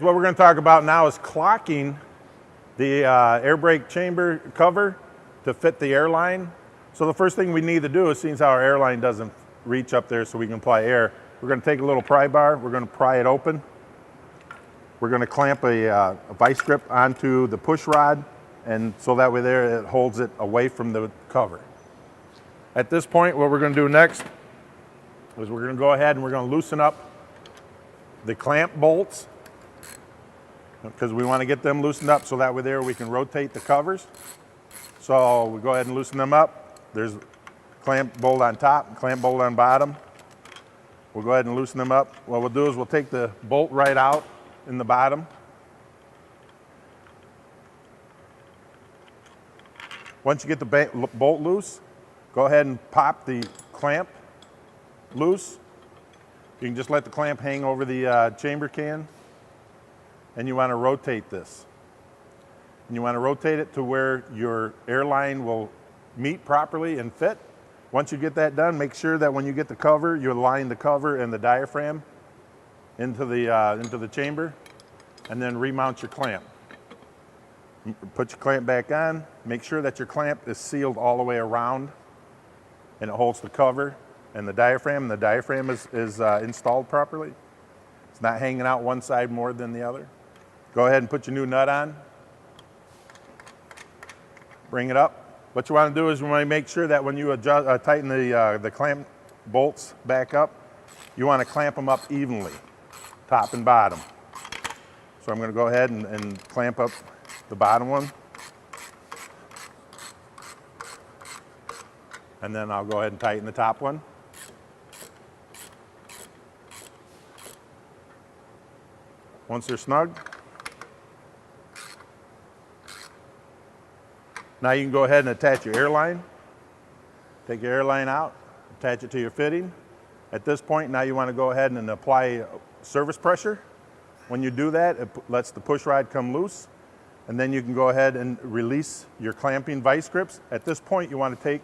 What we're going to talk about now is clocking the air brake chamber cover to fit the airline. So the first thing we need to do is, seeing how our airline doesn't reach up there so we can apply air, we're going to take a little pry bar, we're going to pry it open. We're going to clamp a vice grip onto the push rod, and so that way there it holds it away from the cover. At this point, what we're going to do next is we're going to go ahead and we're going to loosen up the clamp bolts, because we want to get them loosened up so that way there we can rotate the covers. So we go ahead and loosen them up. There's clamp bolt on top and clamp bolt on bottom. We'll go ahead and loosen them up. What we'll do is we'll take the bolt right out in the bottom. Once you get the bolt loose, go ahead and pop the clamp loose. You can just let the clamp hang over the chamber can, and you want to rotate this. And you want to rotate it to where your airline will meet properly and fit. Once you get that done, make sure that when you get the cover, you align the cover and the diaphragm into the chamber, and then remount your clamp. Put your clamp back on. Make sure that your clamp is sealed all the way around and it holds the cover and the diaphragm. The diaphragm is installed properly. It's not hanging out one side more than the other. Go ahead and put your new nut on. Bring it up. What you want to do is you want to make sure that when you tighten the clamp bolts back up, you want to clamp them up evenly, top and bottom. So I'm going to go ahead and clamp up the bottom one. And then I'll go ahead and tighten the top one. Once they're snug, now you can go ahead and attach your airline. Take your airline out, attach it to your fitting. At this point, now you want to go ahead and apply service pressure. When you do that, it lets the push rod come loose, and then you can go ahead and release your clamping vice grips. At this point, you want to take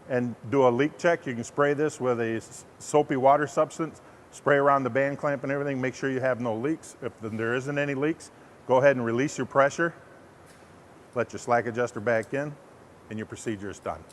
and do a leak check. You can spray this with a soapy water substance, spray around the band clamp and everything, make sure you have no leaks. If there isn't any leaks, go ahead and release your pressure, let your slack adjuster back in, and your procedure is done.